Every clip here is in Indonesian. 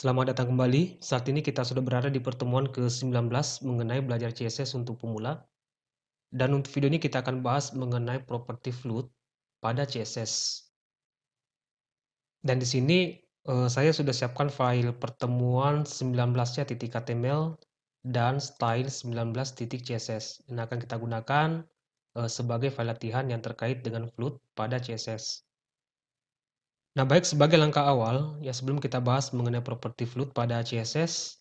Selamat datang kembali. Saat ini kita sudah berada di pertemuan ke-19 mengenai belajar CSS untuk pemula. Dan untuk video ini kita akan bahas mengenai properti float pada CSS. Dan di sini saya sudah siapkan file pertemuan 19-html dan style 19.css yang akan kita gunakan sebagai file latihan yang terkait dengan float pada CSS. Nah, baik sebagai langkah awal, ya sebelum kita bahas mengenai properti float pada CSS,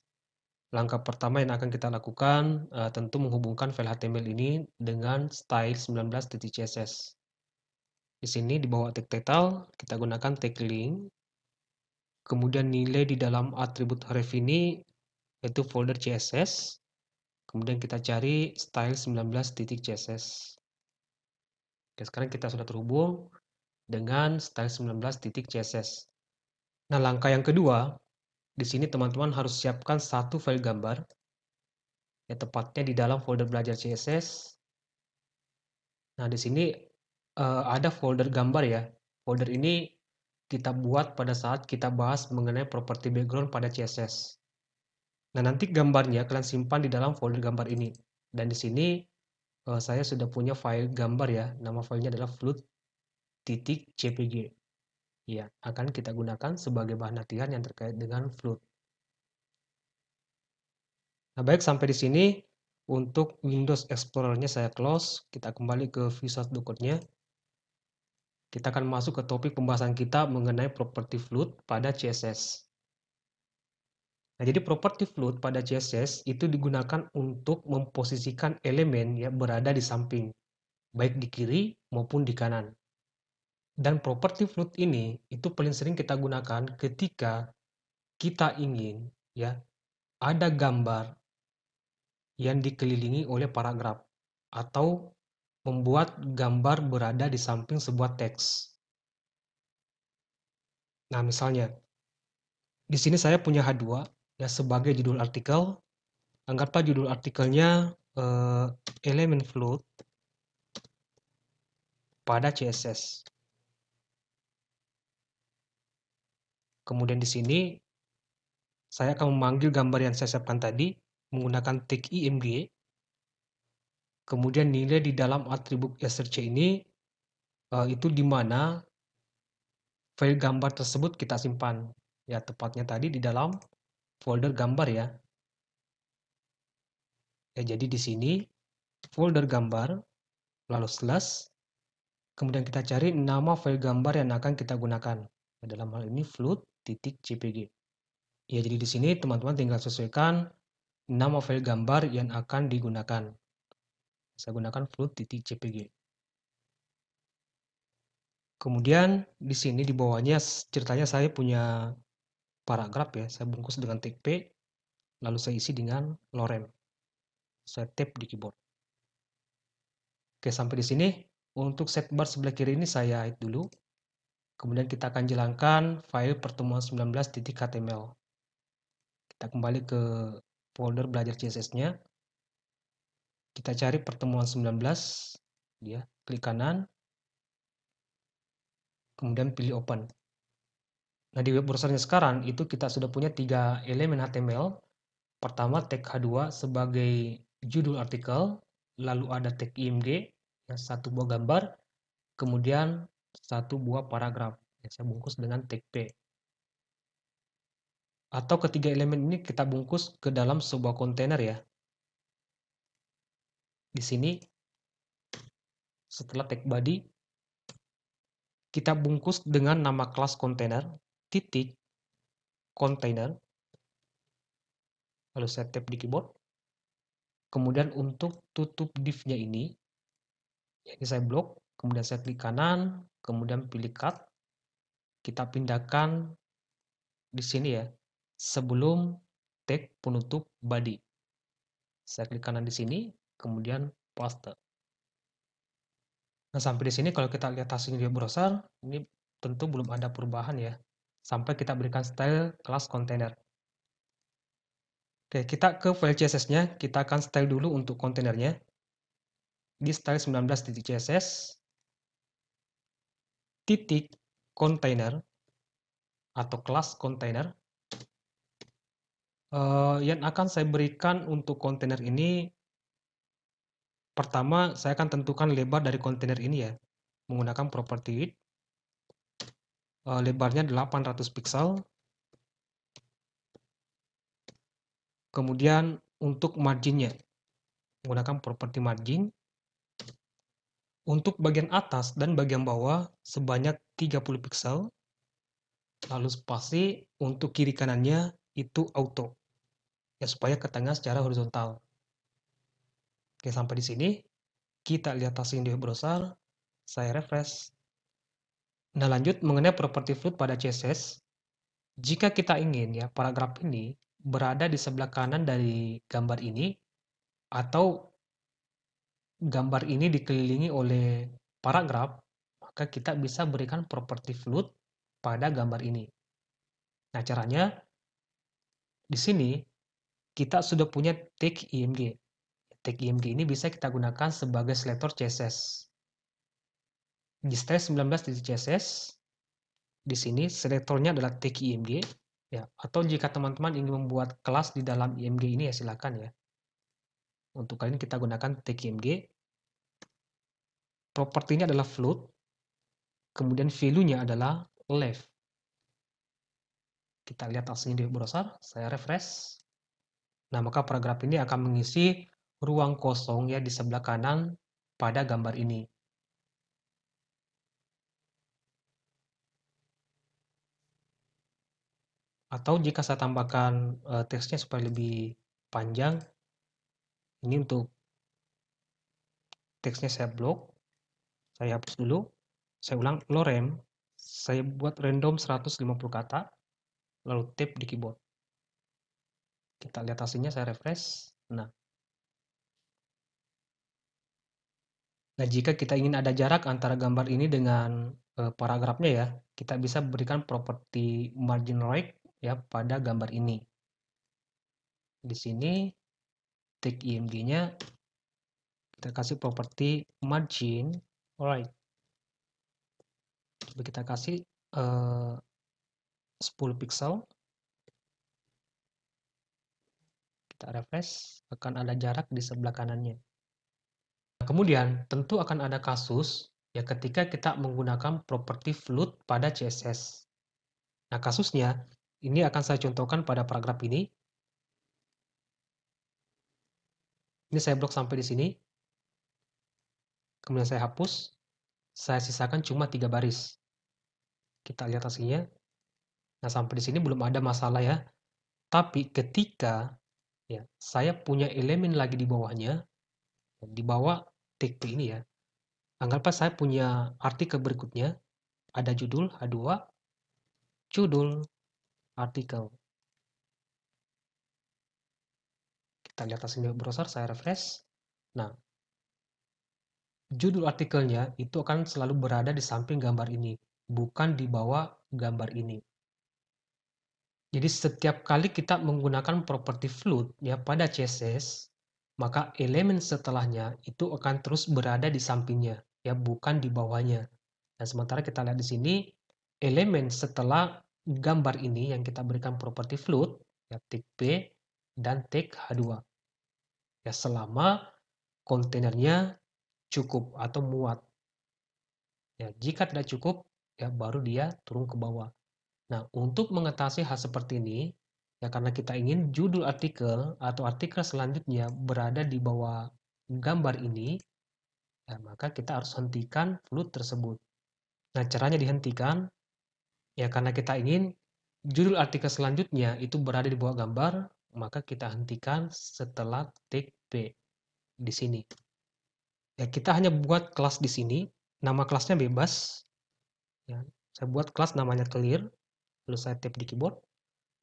langkah pertama yang akan kita lakukan tentu menghubungkan file HTML ini dengan style 19.css. Di sini di bawah tag title kita gunakan tag link, kemudian nilai di dalam atribut ref ini yaitu folder CSS, kemudian kita cari style 19.css. Oke, sekarang kita sudah terhubung dengan style 19.css. Nah, langkah yang kedua, di sini teman-teman harus siapkan satu file gambar, ya tepatnya di dalam folder belajar CSS. Nah, di sini ada folder gambar ya. Folder ini kita buat pada saat kita bahas mengenai properti background pada CSS. Nah, nanti gambarnya kalian simpan di dalam folder gambar ini. Dan di sini saya sudah punya file gambar ya. Nama filenya adalah float.jpg. Ya, akan kita gunakan sebagai bahan latihan yang terkait dengan float. Nah, baik sampai di sini untuk Windows Explorer-nya saya close. Kita kembali ke Visual Studio Code-nya. Kita akan masuk ke topik pembahasan kita mengenai properti float pada CSS. Nah, jadi properti float pada CSS itu digunakan untuk memposisikan elemen yang berada di samping, baik di kiri maupun di kanan. Dan properti float ini itu paling sering kita gunakan ketika kita ingin ya ada gambar yang dikelilingi oleh paragraf atau membuat gambar berada di samping sebuah teks. Nah, misalnya di sini saya punya H2 ya sebagai judul artikel. Anggaplah judul artikelnya elemen float pada CSS. Kemudian di sini saya akan memanggil gambar yang saya siapkan tadi menggunakan tag img. Kemudian nilai di dalam atribut src ini itu di mana file gambar tersebut kita simpan. Ya, tepatnya tadi di dalam folder gambar ya. Ya, jadi di sini folder gambar lalu slash, kemudian kita cari nama file gambar yang akan kita gunakan. Dalam hal ini float.jpg. Ya, jadi di sini teman-teman tinggal sesuaikan nama file gambar yang akan digunakan. Saya gunakan float.jpg. Kemudian di sini di bawahnya ceritanya saya punya paragraf ya, saya bungkus dengan tag P, lalu saya isi dengan lorem. Saya tap di keyboard. Oke, sampai di sini untuk setbar sebelah kiri ini saya hide dulu. Kemudian kita akan jalankan file pertemuan 19.html. Kita kembali ke folder belajar CSS-nya. Kita cari pertemuan 19, ya, klik kanan, kemudian pilih open. Nah, di web browsernya sekarang itu kita sudah punya 3 elemen HTML. Pertama tag H2 sebagai judul artikel, lalu ada tag img, ya, satu buah gambar, kemudian satu buah paragraf. Ya, saya bungkus dengan tag P. Atau ketiga elemen ini kita bungkus ke dalam sebuah kontainer ya. Di sini setelah tag body kita bungkus dengan nama kelas kontainer titik kontainer, lalu saya tap di keyboard. Kemudian untuk tutup div-nya ini saya blok, kemudian saya klik kanan, kemudian pilih cut, kita pindahkan di sini ya sebelum tag penutup body. Saya klik kanan di sini, kemudian paste. Nah, sampai di sini kalau kita lihat hasilnya di browser, ini tentu belum ada perubahan ya, sampai kita berikan style kelas kontainer. Oke, kita ke file CSS-nya, kita akan style dulu untuk kontainernya. Di style 19.css, titik kontainer atau kelas kontainer. Yang akan saya berikan untuk kontainer ini, pertama saya akan tentukan lebar dari kontainer ini ya, menggunakan property width. Lebarnya 800 pixel. Kemudian untuk marginnya, menggunakan property margin. Untuk bagian atas dan bagian bawah sebanyak 30 pixel. Lalu spasi untuk kiri kanannya itu auto. Ya, supaya ke tengah secara horizontal. Oke, sampai di sini. Kita lihat hasil di web browser. Saya refresh. Nah, lanjut mengenai property float pada CSS. Jika kita ingin ya paragraf ini berada di sebelah kanan dari gambar ini, atau gambar ini dikelilingi oleh paragraf, maka kita bisa berikan property float pada gambar ini. Nah, caranya di sini kita sudah punya tag img. Tag img ini bisa kita gunakan sebagai selector CSS. Di style 19.css, di sini selektornya adalah tag img, ya. Atau jika teman-teman ingin membuat kelas di dalam img ini ya silakan ya. Untuk kali ini kita gunakan tag img. Propertinya adalah float, kemudian value-nya adalah left. Kita lihat hasilnya di browser, saya refresh. Nah, maka paragraf ini akan mengisi ruang kosong ya di sebelah kanan pada gambar ini. Atau jika saya tambahkan teksnya supaya lebih panjang, ini untuk teksnya saya blok, saya hapus dulu, saya ulang lorem, saya buat random 150 kata, lalu tap di keyboard. Kita lihat hasilnya, saya refresh. Nah, jika kita ingin ada jarak antara gambar ini dengan paragrafnya ya, kita bisa berikan properti margin right ya pada gambar ini. Di sini tag img-nya kita kasih properti margin right. Coba kita kasih 10 pixel. Kita refresh, akan ada jarak di sebelah kanannya. Kemudian tentu akan ada kasus ya ketika kita menggunakan properti float pada CSS. Nah, kasusnya ini akan saya contohkan pada paragraf ini. Ini saya blok sampai di sini. Kemudian saya hapus. Saya sisakan cuma 3 baris. Kita lihat hasilnya. Nah, sampai di sini belum ada masalah ya. Tapi ketika ya saya punya elemen lagi di bawahnya, di bawah tag P ini ya. Anggaplah saya punya artikel berikutnya, ada judul H2, judul artikel. Kita lihat hasilnya browser, saya refresh. Nah, judul artikelnya itu akan selalu berada di samping gambar ini, bukan di bawah gambar ini. Jadi setiap kali kita menggunakan properti float ya pada CSS, maka elemen setelahnya itu akan terus berada di sampingnya ya, bukan di bawahnya. Dan sementara kita lihat di sini elemen setelah gambar ini yang kita berikan properti float ya tag P dan tag H2. Ya selama kontainernya cukup atau muat. Ya, jika tidak cukup ya baru dia turun ke bawah. Nah, untuk mengatasi hal seperti ini, ya karena kita ingin judul artikel atau artikel selanjutnya berada di bawah gambar ini, ya maka kita harus hentikan float tersebut. Nah, caranya dihentikan, ya karena kita ingin judul artikel selanjutnya itu berada di bawah gambar, maka kita hentikan setelah tag P di sini. Ya, kita hanya buat kelas di sini, nama kelasnya bebas. Ya, saya buat kelas namanya clear, lalu saya tap di keyboard.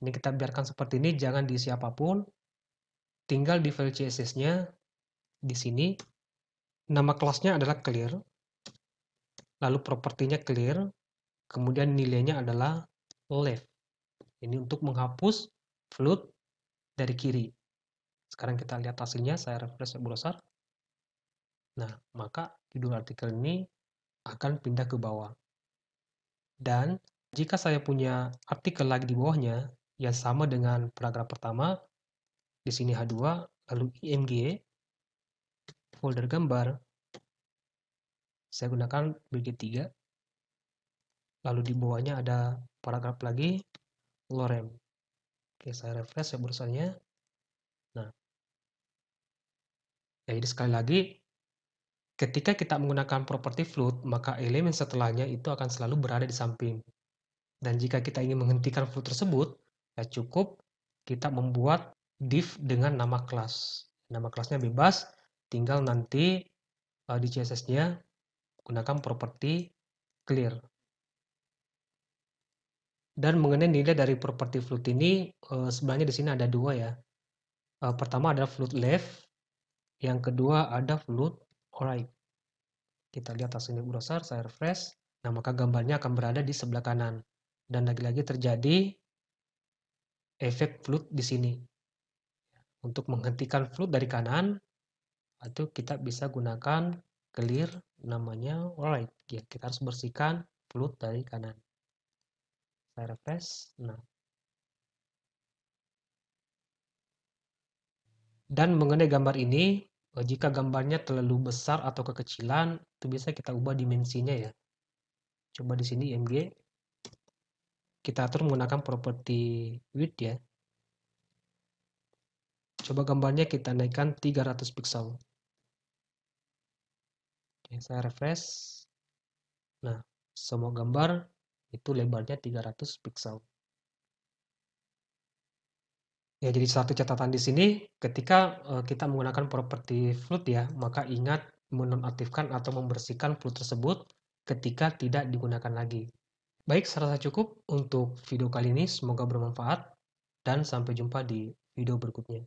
Ini kita biarkan seperti ini, jangan diisi apapun. Tinggal di file CSS-nya di sini. Nama kelasnya adalah clear. Lalu propertinya clear. Kemudian nilainya adalah left. Ini untuk menghapus float dari kiri. Sekarang kita lihat hasilnya, saya refresh browser. Nah, maka judul artikel ini akan pindah ke bawah. Dan jika saya punya artikel lagi di bawahnya, Ya sama dengan paragraf pertama. Di sini H2, lalu IMG, folder gambar. Saya gunakan BG3. Lalu di bawahnya ada paragraf lagi, lorem. Oke, saya refresh ya browsernya. Nah, ya jadi sekali lagi, ketika kita menggunakan properti float, maka elemen setelahnya itu akan selalu berada di samping. Dan jika kita ingin menghentikan float tersebut, ya cukup kita membuat div dengan nama kelas. Nama kelasnya bebas, tinggal nanti di CSS-nya gunakan properti clear. Dan mengenai nilai dari properti float ini, sebenarnya di sini ada dua ya. Pertama ada float left, yang kedua ada float right. Kita lihat hasilnya browser, saya refresh. Nah, maka gambarnya akan berada di sebelah kanan. Dan lagi-lagi terjadi efek float di sini. Untuk menghentikan float dari kanan, itu kita bisa gunakan clear, namanya right. Ya, kita harus bersihkan float dari kanan. Saya refresh. Nah, dan mengenai gambar ini, jika gambarnya terlalu besar atau kekecilan, itu bisa kita ubah dimensinya ya. Coba di sini IMG, kita atur menggunakan properti width ya. Coba gambarnya kita naikkan 300 pixel. Oke, saya refresh. Nah, semua gambar itu lebarnya 300 pixel. Ya, jadi satu catatan di sini, ketika kita menggunakan properti float ya, maka ingat menonaktifkan atau membersihkan float tersebut ketika tidak digunakan lagi. Baik, saya rasa cukup untuk video kali ini. Semoga bermanfaat dan sampai jumpa di video berikutnya.